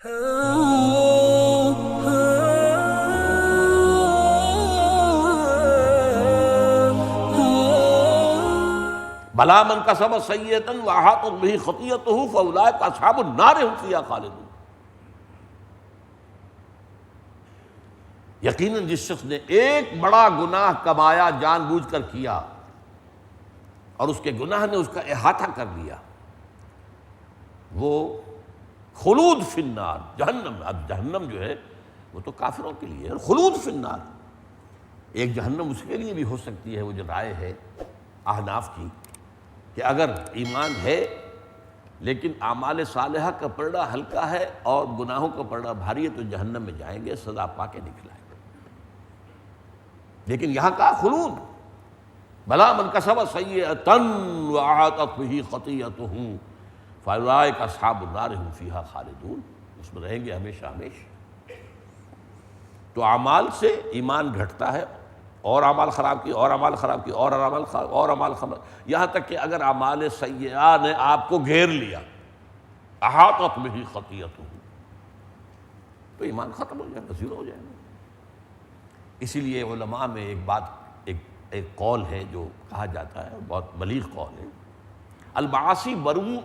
بلا من کسب سیئۃ واحاطت بہ خطیئتہ فاولئک اصحاب النار هم فیہا خالدون۔ یقیناً جس شخص نے ایک بڑا گناہ کمایا، جان بوجھ کر کیا، اور اس کے گناہ نے اس کا احاطہ کر لیا، وہ خلود فی النار، جہنم۔ اب جہنم جو ہے وہ تو کافروں کے لیے ہے، خلود فی النار۔ ایک جہنم اس کے لیے بھی ہو سکتی ہے، وہ جو رائے ہے احناف کی کہ اگر ایمان ہے لیکن اعمال صالحہ کا پلڑا ہلکا ہے اور گناہوں کا پلڑا بھاری ہے تو جہنم میں جائیں گے، سزا پا کے نکلائیں گے۔ لیکن یہاں کا خلود، بلا من کسب سیئۃ واحاطت بہ خطیئتہ فاولئک اصحاب النار هم فیہا خالدون، اس میں رہیں گے ہمیشہ ہمیشہ۔ تو اعمال سے ایمان گھٹتا ہے، اور اعمال خراب کی، اور اعمال خراب کی، اور اعمال خراب، اور اعمال خراب، یہاں تک کہ اگر اعمال سیئہ نے آپ کو گھیر لیا، احاطت بہ خطیئتہ، تو ایمان ختم ہو جائے گا، زیرو ہو جائے گا۔ اسی لیے علماء میں ایک بات، ایک قول ہے جو کہا جاتا ہے، بہت بلیغ قول ہے، المعاصی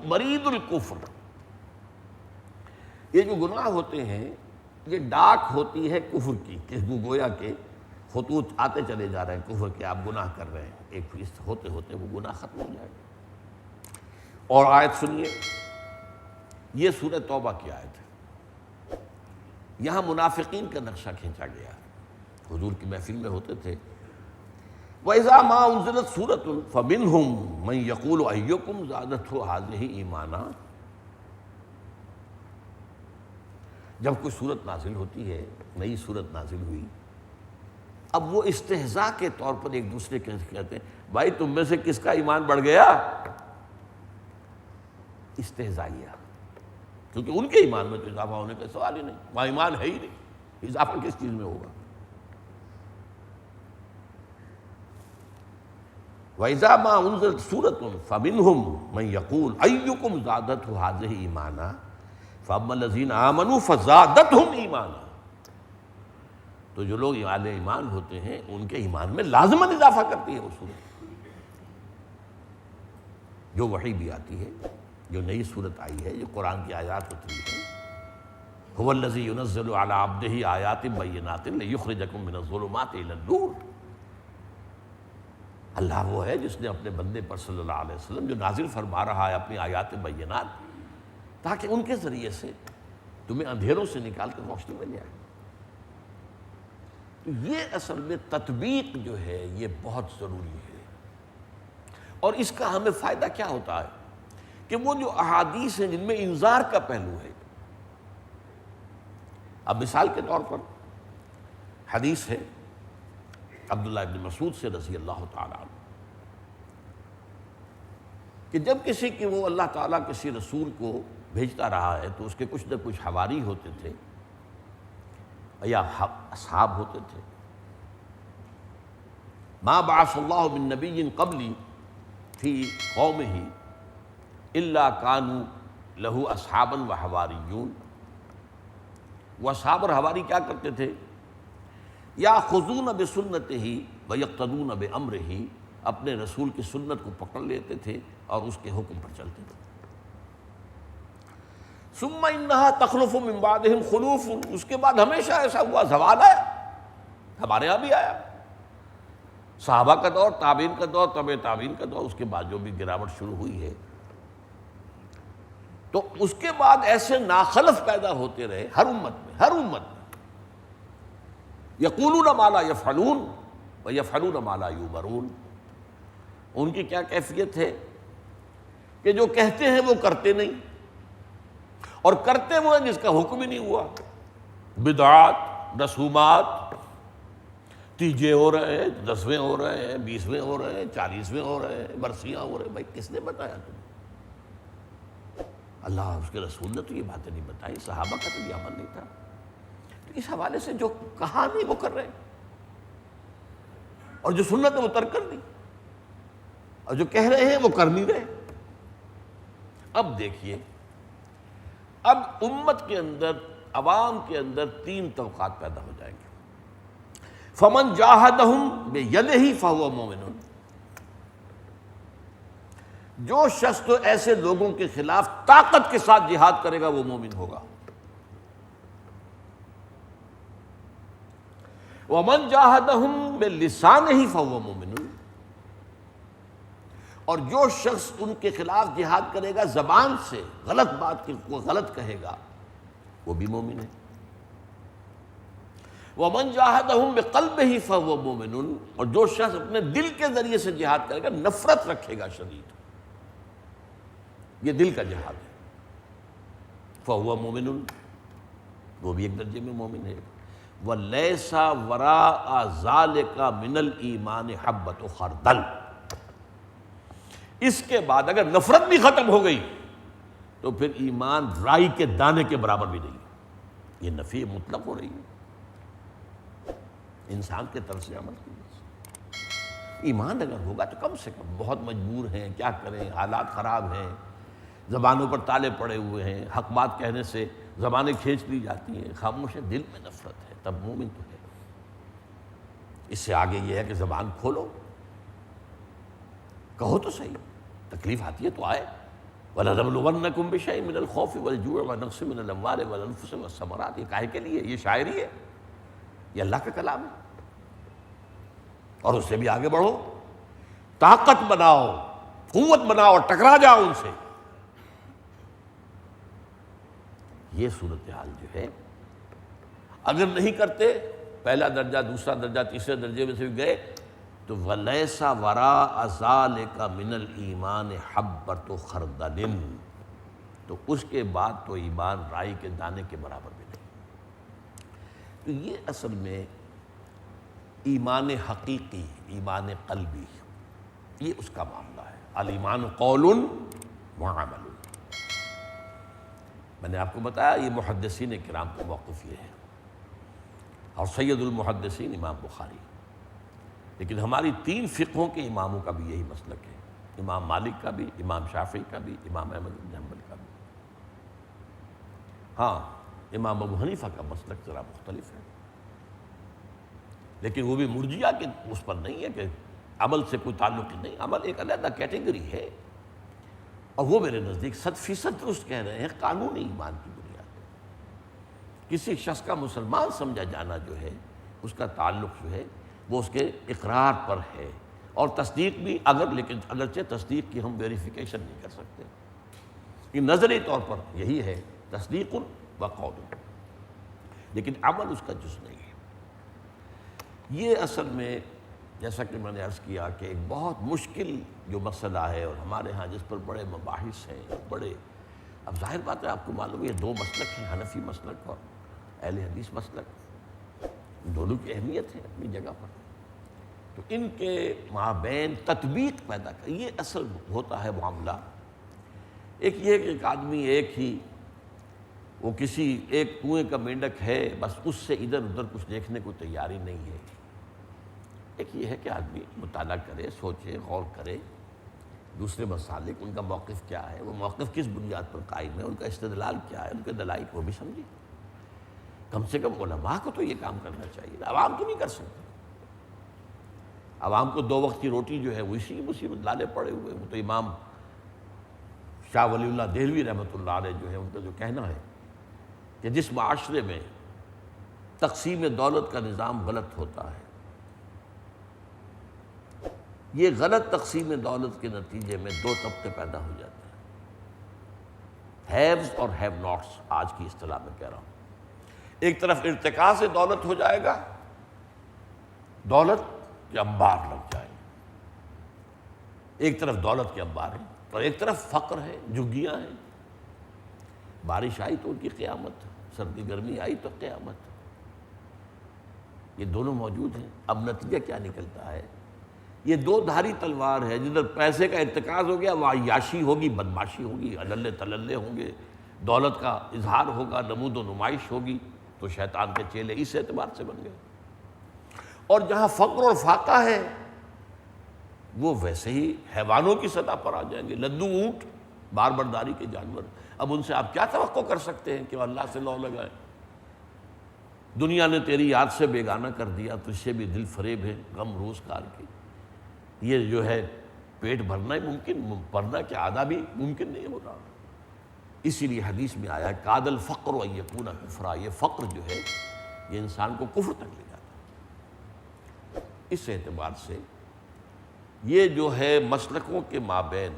برید الکفر۔ یہ جو گناہ ہوتے ہیں یہ ڈاک ہوتی ہے کفر کی، کہ گویا کہ خطوط آتے چلے جا رہے ہیں کفر کے، آپ گناہ کر رہے ہیں، ایک فیصد ہوتے ہوتے وہ گناہ ختم ہو جائے گا۔ اور آیت سنیے، یہ سورہ توبہ کی آیت ہے، یہاں منافقین کا نقشہ کھینچا گیا ہے۔ حضور کی محفل میں ہوتے تھے، وَإِذَا مَا أُنزِلَتْ سُورَةٌ فَمِنْهُمْ مَنْ يَقُولُ أَيُّكُمْ زَادَتْهُ هَٰذِهِ ایمانا۔ جب کوئی صورت نازل ہوتی ہے، نئی صورت نازل ہوئی، اب وہ استہزاء کے طور پر ایک دوسرے کے کہتے ہیں بھائی تم میں سے کس کا ایمان بڑھ گیا؟ استہزائیہ، کیونکہ ان کے ایمان میں تو اضافہ ہونے کا سوال ہی نہیں، وہاں ایمان ہے ہی نہیں، اضافہ کس چیز میں ہوگا؟ وَإِذَا مَا أُنزِلَتْ سُورَةٌ فَمِنْهُمْ مَنْ يَقُولُ أَيُّكُمْ زَادَتْهُ هَٰذِهِ ایمانا فَأَمَّا الَّذِينَ آمَنُوا فَزَادَتْهُمْ ایمانا۔ تو جو لوگ اہل ایمان ہوتے ہیں ان کے ایمان میں لازماً اضافہ کرتی ہے وہ سورت، جو وحی بھی آتی ہے، جو نئی سورت آئی ہے، جو قرآن کی آیات اتری ہیں۔ هُوَ الَّذِي يُنَزِّلُ عَلَىٰ عَبْدِهِ آيَاتٍ بَيِّنَاتٍ لِيُخْرِجَكُم مِّنَ الظُّلُمَاتِ إِلَى النُّورِ۔ اللہ وہ ہے جس نے اپنے بندے پر صلی اللہ علیہ وسلم جو نازل فرما رہا ہے اپنی آیات بینات، تاکہ ان کے ذریعے سے تمہیں اندھیروں سے نکال کر روشنی مل جائے۔ تو یہ اصل میں تطبیق جو ہے یہ بہت ضروری ہے، اور اس کا ہمیں فائدہ کیا ہوتا ہے کہ وہ جو احادیث ہیں جن میں انذار کا پہلو ہے، اب مثال کے طور پر حدیث ہے عبداللہ ابن مسعود سے رضی اللہ تعالیٰ عنہ کہ جب کسی کی وہ اللہ تعالیٰ کسی رسول کو بھیجتا رہا ہے تو اس کے کچھ نہ کچھ حواری ہوتے تھے یا اصحاب ہوتے تھے۔ ما بعث اللہ من نبی قبلی فی قومہ الا کانوا لہ اصحابا وحواریون۔ وہ اصحاب اور حواری کیا کرتے تھے؟ یاخذون بسنتہ ویقتدون بامرہ، اپنے رسول کی سنت کو پکڑ لیتے تھے اور اس کے حکم پر چلتے تھے۔ ثم انہا تخلف من بعدہم خلوف، اس کے بعد ہمیشہ ایسا ہوا، زوال آیا، ہمارے یہاں بھی آیا، صحابہ کا دور، تابعین کا دور، تبع تابعین کا دور، اس کے بعد جو بھی گراوٹ شروع ہوئی ہے، تو اس کے بعد ایسے ناخلف پیدا ہوتے رہے ہر امت میں، ہر امت میں، یقولون ما لا یفعلون ویفعلون ما لا یؤمرون۔ ان کی کیا کیفیت ہے کہ جو کہتے ہیں وہ کرتے نہیں، اور کرتے وہ ہیں جس کا حکم ہی نہیں ہوا۔ بدعات، رسومات، تیجے ہو رہے ہیں، 10ویں ہو رہے ہیں، 20ویں ہو رہے ہیں، 40ویں ہو رہے ہیں، برسیاں ہو رہے ہیں، بھائی کس نے بتایا تمہیں؟ اللہ اس کے رسول نے تو یہ باتیں نہیں بتائی، صحابہ کا تو یہ عمل نہیں تھا۔ تو اس حوالے سے جو کہا نہیں وہ کر رہے ہیں، اور جو سنت ہے وہ ترک کر دی، اور جو کہہ رہے ہیں وہ کر نہیں رہے۔ اب دیکھیے اب امت کے اندر، عوام کے اندر تین طبقات پیدا ہو جائیں گے. فمن جاہدہم بیدہ فہو مومن، جو شخص تو ایسے لوگوں کے خلاف طاقت کے ساتھ جہاد کرے گا وہ مومن ہوگا. ومن جاہدہم بلسانہ فہو مومن، اور جو شخص ان کے خلاف جہاد کرے گا زبان سے، غلط بات کو غلط کہے گا، وہ بھی مومن ہے. ومن جاہدہم بقلبہ فہو مومن، اور جو شخص اپنے دل کے ذریعے سے جہاد کرے گا، نفرت رکھے گا شدید، یہ دل کا جہاد ہے، فہو مومن، وہ بھی ایک درجے میں مومن ہے. وَلَيْسَ وَرَاءَ ذَلِكَ مِنَ الْإِيمَانِ حَبَّةُ خَرْدَلٍ، اس کے بعد اگر نفرت بھی ختم ہو گئی تو پھر ایمان رائی کے دانے کے برابر بھی نہیں. یہ نفی مطلق ہو رہی ہے انسان کے طرز عمل کی وجہ سے. ایمان اگر ہوگا تو کم سے کم، بہت مجبور ہیں، کیا کریں، حالات خراب ہیں، زبانوں پر تالے پڑے ہوئے ہیں، حق بات کہنے سے زبانیں کھینچ لی جاتی ہیں، خاموش ہے، دل میں نفرت ہے، تب مومن تو ہے. اس سے آگے یہ ہے کہ زبان کھولو، کہو تو صحیح، تکلیف آتی ہے تو آئے. وَلَنَبْلُوَنَّكُمْ بِشَيْءٍ مِّنَ الْخَوْفِ وَالْجُوعِ وَنَقْصٍ مِّنَ الْأَمْوَالِ وَالْأَنفُسِ وَالثَّمَرَاتِ. یہ کاہے کے لیے؟ یہ شاعری ہے، یہ اللہ کا کلام ہے. اور اس سے بھی آگے بڑھو، طاقت بناؤ، قوت بناؤ اور ٹکرا جاؤ ان سے. یہ صورتحال جو ہے اگر نہیں کرتے، پہلا درجہ، دوسرا درجہ، تیسرے درجے میں سے بھی گئے تو وَلَيْسَ وَرَاءَ ذَلِكَ مِنَ الْإِيمَانِ حَبَّةُ خَرْدَلٍ، تو اس کے بعد تو ایمان رائی کے دانے کے برابر بھی نہیں. تو یہ اصل میں ایمان حقیقی، ایمان قلبی، یہ اس کا معاملہ ہے. الایمان قول وعمل. میں نے آپ کو بتایا یہ محدثین کرام کا موقف یہ ہے، اور سید المحدثین امام بخاری. لیکن ہماری تین فقہوں کے اماموں کا بھی یہی مسلک ہے، امام مالک کا بھی، امام شافعی کا بھی، امام احمد بن حنبل کا بھی. ہاں، امام ابو حنیفہ کا مسلک ذرا مختلف ہے، لیکن وہ بھی مرجئہ کے اس پر نہیں ہے کہ عمل سے کوئی تعلق ہی نہیں. عمل ایک علیحدہ کیٹیگری ہے، اور وہ میرے نزدیک 100% درست کہہ رہے ہیں، قانونی ایمان کی بنیاد ہے. کسی شخص کا مسلمان سمجھا جانا جو ہے، اس کا تعلق جو ہے وہ اس کے اقرار پر ہے، اور تصدیق بھی لیکن اگرچہ تصدیق کی ہم ویریفیکیشن نہیں کر سکتے. یہ نظری طور پر یہی ہے، تصدیق و قول، لیکن عمل اس کا جز نہیں ہے. یہ اصل میں جیسا کہ میں نے عرض کیا کہ ایک بہت مشکل جو مسئلہ ہے، اور ہمارے ہاں جس پر بڑے مباحث ہیں، بڑے، اب ظاہر بات ہے آپ کو معلوم ہے یہ دو مسلک ہیں، حنفی مسلک اور اہل حدیث مسلک، دونوں کی اہمیت ہے اپنی جگہ پر. تو ان کے مابین تطبیق پیدا کر، یہ اصل ہوتا ہے معاملہ. ایک یہ کہ ایک آدمی ایک ہی، وہ کسی ایک کنویں کا مینڈک ہے، بس اس سے ادھر ادھر کچھ دیکھنے کو تیاری نہیں ہے. ایک یہ ہے کہ آدمی مطالعہ کرے، سوچے، غور کرے، دوسرے مسالک ان کا موقف کیا ہے، وہ موقف کس بنیاد پر قائم ہے، ان کا استدلال کیا ہے، ان کے دلائل کو بھی سمجھے. کم سے کم علماء کو تو یہ کام کرنا چاہیے، عوام تو نہیں کر سکتے. عوام کو 2 وقت کی روٹی جو ہے وہ اسی مصیبت لالے پڑے ہوئے. وہ تو امام شاہ ولی اللہ دہلوی رحمۃ اللہ علیہ جو ہے ان کا جو کہنا ہے کہ جس معاشرے میں تقسیم دولت کا نظام غلط ہوتا ہے، یہ غلط تقسیم دولت کے نتیجے میں 2 طبقے پیدا ہو جاتے ہیں، ہیوز اور ہیو ناٹس. آج کی اصطلاح میں کہہ رہا ہوں، ایک طرف ارتقاء سے دولت ہو جائے گا، دولت کے انبار لگ جائیں گے. ایک طرف دولت کے انبار ہیں اور ایک طرف فقر ہے، جھگیاں ہیں. بارش آئی تو ان کی قیامت، سردی گرمی آئی تو قیامت. یہ دونوں موجود ہیں. اب نتیجہ کیا نکلتا ہے؟ یہ 2 دھاری تلوار ہے. جدھر پیسے کا ارتکاز ہو گیا وہاں عیاشی ہوگی، بدماشی ہوگی، عللے تللے ہوں گے، دولت کا اظہار ہوگا، نمود و نمائش ہوگی، تو شیطان کے چیلے اس اعتبار سے بن گئے. اور جہاں فقر اور فاقہ ہے وہ ویسے ہی حیوانوں کی سطح پر آ جائیں گے. لدو اونٹ، بار برداری کے جانور. اب ان سے آپ کیا توقع کر سکتے ہیں کہ وہ اللہ سے لو لگائیں؟ دنیا نے تیری یاد سے بیگانہ کر دیا، تجھ سے بھی دل فریب ہے غم روزگار کی. یہ جو ہے پیٹ بھرنا ہی ممکن، بھرنا کیا آدھا بھی ممکن نہیں ہو رہا. اسی لیے حدیث میں آیا کاد الفقر ان یکون کفرا، یہ فقر جو ہے یہ انسان کو کفر تک لے جاتا ہے. اس اعتبار سے یہ جو ہے مسلکوں کے مابین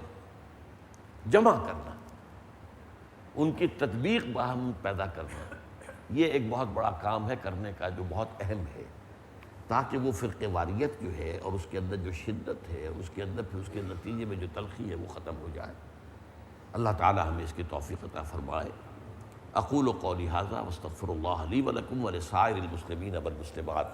جمع کرنا، ان کی تطبیق باہم پیدا کرنا، یہ ایک بہت بڑا کام ہے کرنے کا، جو بہت اہم ہے، تاکہ وہ فرقہ واریت جو ہے اور اس کے اندر جو شدت ہے اور اس کے اندر پھر اس کے نتیجے میں جو تلخی ہے وہ ختم ہو جائے. اللہ تعالی ہمیں اس کی توفیق عطا فرمائے. اقول قولی ھذا واستغفر اللہ لی ولکم ولسائر المسلمین والمسلمات.